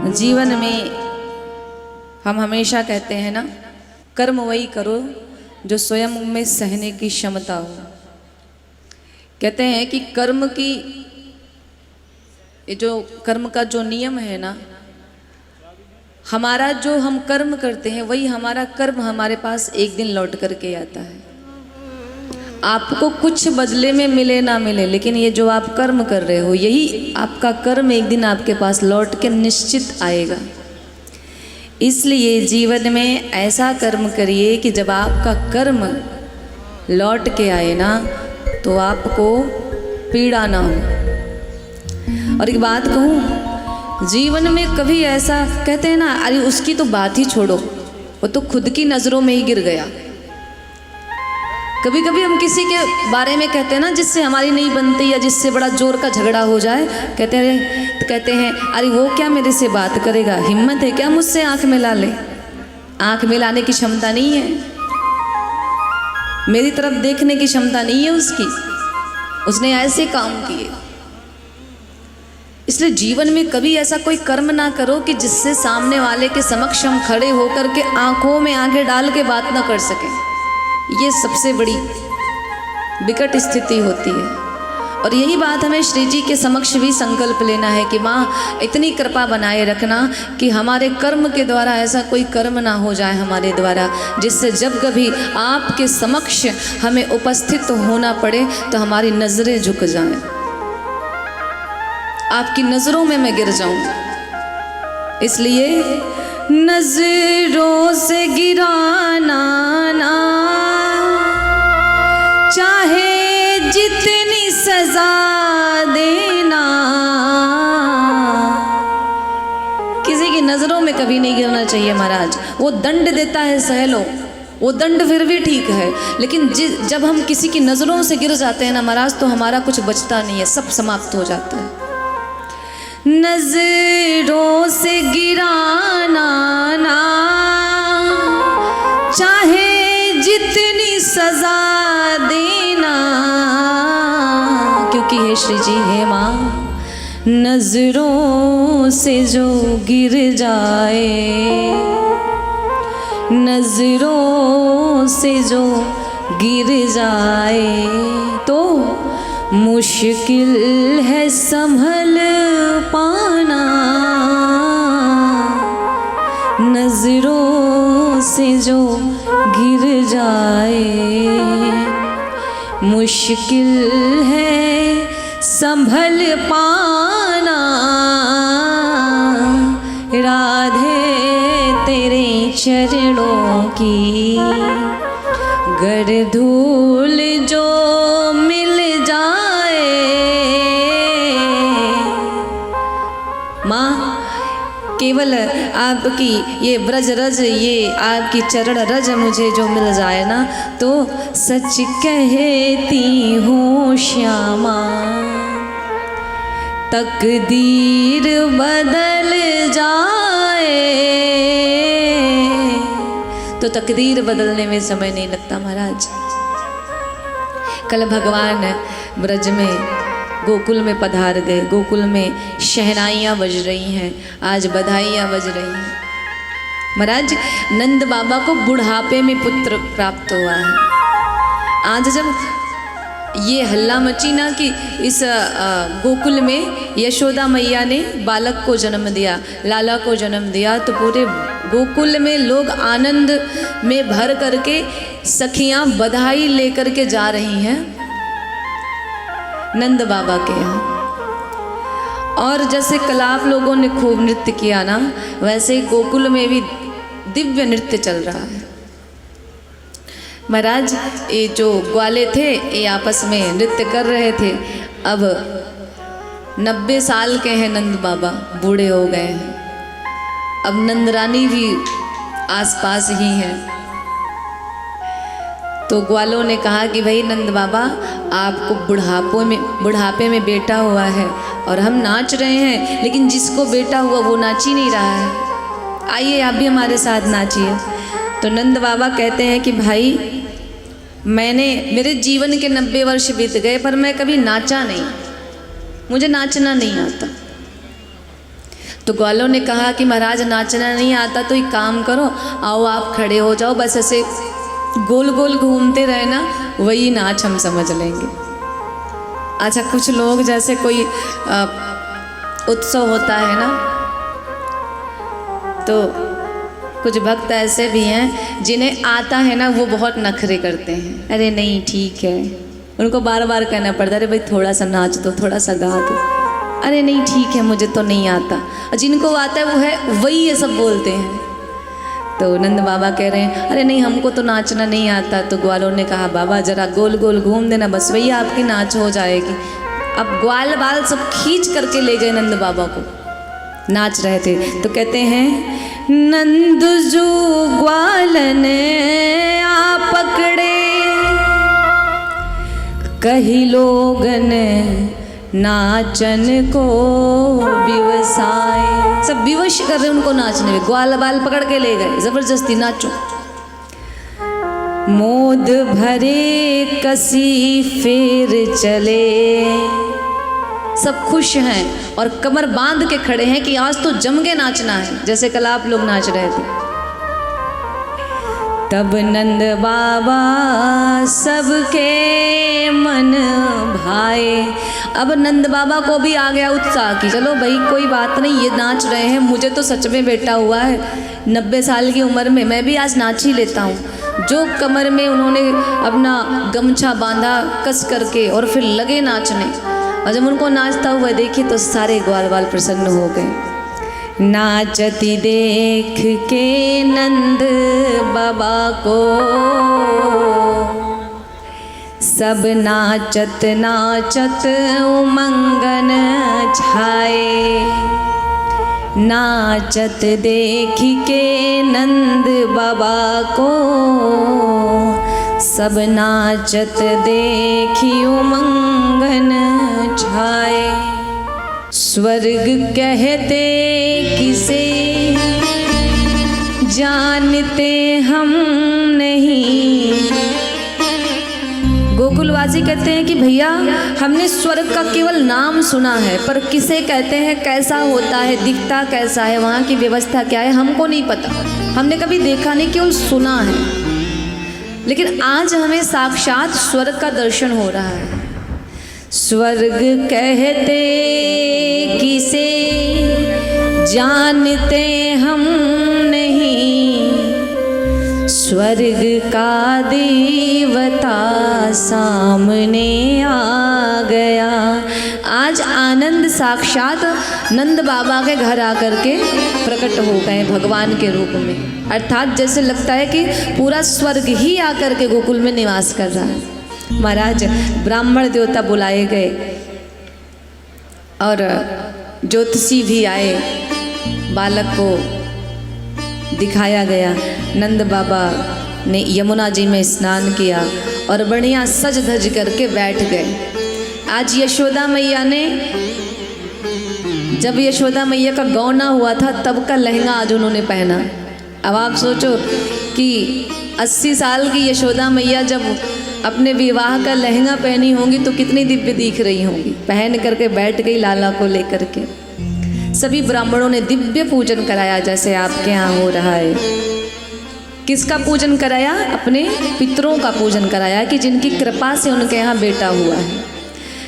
जीवन में हम हमेशा कहते हैं ना, कर्म वही करो जो स्वयं में सहने की क्षमता हो। कहते हैं कि कर्म की ये जो कर्म का जो नियम है ना, हमारा जो हम कर्म करते हैं वही हमारा कर्म हमारे पास एक दिन लौट करके आता है। आपको कुछ बदले में मिले ना मिले, लेकिन ये जो आप कर्म कर रहे हो यही आपका कर्म एक दिन आपके पास लौट के निश्चित आएगा। इसलिए जीवन में ऐसा कर्म करिए कि जब आपका कर्म लौट के आए ना तो आपको पीड़ा ना हो। और एक बात कहूँ, जीवन में कभी ऐसा कहते हैं ना, अरे उसकी तो बात ही छोड़ो, वो तो खुद की नज़रों में ही गिर गया। कभी कभी हम किसी के बारे में कहते हैं ना जिससे हमारी नहीं बनती या जिससे बड़ा जोर का झगड़ा हो जाए, कहते हैं अरे वो क्या मेरे से बात करेगा, हिम्मत है क्या मुझसे आंख मिला ले। आंख मिलाने की क्षमता नहीं है, मेरी तरफ देखने की क्षमता नहीं है उसकी, उसने ऐसे काम किए। इसलिए जीवन में कभी ऐसा कोई कर्म ना करो कि जिससे सामने वाले के समक्ष हम खड़े होकर के आंखों में आंखें डाल के बात ना कर सकें। ये सबसे बड़ी विकट स्थिति होती है। और यही बात हमें श्री जी के समक्ष भी संकल्प लेना है कि माँ इतनी कृपा बनाए रखना कि हमारे कर्म के द्वारा ऐसा कोई कर्म ना हो जाए हमारे द्वारा, जिससे जब कभी आपके समक्ष हमें उपस्थित होना पड़े तो हमारी नज़रें झुक जाएं, आपकी नज़रों में मैं गिर जाऊं। इसलिए नज़रों से गिराना ना, चाहे जितनी सजा देना। किसी की नज़रों में कभी नहीं गिरना चाहिए महाराज। वो दंड देता है सह लो, वो दंड फिर भी ठीक है, लेकिन जब हम किसी की नज़रों से गिर जाते हैं ना महाराज, तो हमारा कुछ बचता नहीं है, सब समाप्त हो जाता है। नज़रों से गिराना ना, चाहे जितनी सजा देना, क्योंकि हे श्री जी हे माँ, नज़रों से जो गिर जाए, नज़रों से जो गिर जाए तो मुश्किल है संभल पाना। नज़रों से जो गिर जाए मुश्किल है संभल पाना। राधे तेरे चरणों की गर धूल जो मिल जाए, माँ केवल आपकी ये ब्रज रज, ये आपकी चरण रज मुझे जो मिल जाए ना, तो सच कहती हूँ श्यामा तकदीर बदल जाए। तो तकदीर बदलने में समय नहीं लगता महाराज। कल भगवान ब्रज में गोकुल में पधार गए, गोकुल में शहनाइयाँ बज रही हैं, आज बधाइयाँ बज रही हैं। महाराज नंद बाबा को बुढ़ापे में पुत्र प्राप्त हुआ है। आज जब ये हल्ला मची ना कि इस गोकुल में यशोदा मैया ने बालक को जन्म दिया, लाला को जन्म दिया, तो पूरे गोकुल में लोग आनंद में भर करके सखियाँ बधाई लेकर के जा रही हैं नंद बाबा के यहाँ। और जैसे कल आप लोगों ने खूब नृत्य किया ना, वैसे ही गोकुल में भी दिव्य नृत्य चल रहा है। महाराज ये जो ग्वाले थे ये आपस में नृत्य कर रहे थे। अब 90 साल के हैं नंद बाबा, बूढ़े हो गए हैं। अब नंदरानी भी आसपास ही हैं। तो ग्वालों ने कहा कि भाई नंद बाबा, आपको बुढ़ापे में बेटा हुआ है और हम नाच रहे हैं, लेकिन जिसको बेटा हुआ वो नाच ही नहीं रहा है, आइए आप भी हमारे साथ नाचिए। तो नंद बाबा कहते हैं कि भाई मेरे जीवन के 90 वर्ष बीत गए पर मैं कभी नाचा नहीं, मुझे नाचना नहीं आता। तो ग्वालों ने कहा कि महाराज नाचना नहीं आता तो एक काम करो, आओ आप खड़े हो जाओ, बस ऐसे गोल गोल घूमते रहना, वही नाच हम समझ लेंगे। अच्छा, कुछ लोग जैसे कोई उत्सव होता है ना, तो कुछ भक्त ऐसे भी हैं जिन्हें आता है ना, वो बहुत नखरे करते हैं। अरे नहीं ठीक है, उनको बार बार कहना पड़ता है, अरे भाई थोड़ा सा नाच दो, थोड़ा सा गा दो। अरे नहीं ठीक है, मुझे तो नहीं आता। और जिनको आता है वो है वही ये सब बोलते हैं। तो नंद बाबा कह रहे हैं, अरे नहीं हमको तो नाचना नहीं आता। तो ग्वालों ने कहा, बाबा जरा गोल गोल घूम देना, बस वही आपकी नाच हो जाएगी। अब ग्वाल बाल सब खींच करके ले गए नंद बाबा को, नाच रहे थे। तो कहते हैं, नंद जो ग्वालन आ पकड़े, कही लोगन नाचन को विवसाय। सब विवश कर रहे उनको नाचने में, ग्वाल बाल पकड़ के ले गए, जबरदस्ती नाचो। मोद भरे कसी फिर चले, सब खुश हैं और कमर बांध के खड़े हैं कि आज तो जम के नाचना है, जैसे कल आप लोग नाच रहे थे। तब नंद बाबा सबके मन भाए। अब नंद बाबा को भी आ गया उत्साह कि चलो भाई कोई बात नहीं, ये नाच रहे हैं, मुझे तो सच में बेटा हुआ है 90 साल की उम्र में, मैं भी आज नाच ही लेता हूँ। जो कमर में उन्होंने अपना गमछा बांधा कस करके और फिर लगे नाचने, और जब उनको नाचता हुआ देखे तो सारे ग्वाल बाल प्रसन्न हो गए। नाचती देख के नंद बाबा को, सब नाचत नाचत उमंगन छाए। नाचत देख के नंद बाबा को, सब नाचत देखी उमंगन छाए। स्वर्ग कहते किसे जानते हम नहीं। गोकुलवासी कहते हैं कि भैया हमने स्वर्ग का केवल नाम सुना है, पर किसे कहते हैं, कैसा होता है, दिखता कैसा है, वहाँ की व्यवस्था क्या है, हमको नहीं पता। हमने कभी देखा नहीं, केवल सुना है। लेकिन आज हमें साक्षात स्वर्ग का दर्शन हो रहा है। स्वर्ग कहते किसे जानते हम नहीं, स्वर्ग का देवता सामने आ गया। आज आनंद साक्षात नंद बाबा के घर आकर के प्रकट हो गए भगवान के रूप में। अर्थात जैसे लगता है कि पूरा स्वर्ग ही आकर के गोकुल में निवास कर रहा है। महाराज ब्राह्मण देवता बुलाए गए और ज्योतिषी भी आए, बालक को दिखाया गया। नंद बाबा ने यमुना जी में स्नान किया और बढ़िया सज धज करके बैठ गए। आज यशोदा मैया ने, जब यशोदा मैया का गौना हुआ था तब का लहंगा आज उन्होंने पहना। अब आप सोचो कि 80 साल की यशोदा मैया जब अपने विवाह का लहंगा पहनी होंगी तो कितनी दिव्य दिख रही होंगी। पहन करके बैठ गई लाला को लेकर के। सभी ब्राह्मणों ने दिव्य पूजन कराया जैसे आपके यहाँ हो रहा है। किसका पूजन कराया? अपने पितरों का पूजन कराया कि जिनकी कृपा से उनके यहाँ बेटा हुआ है।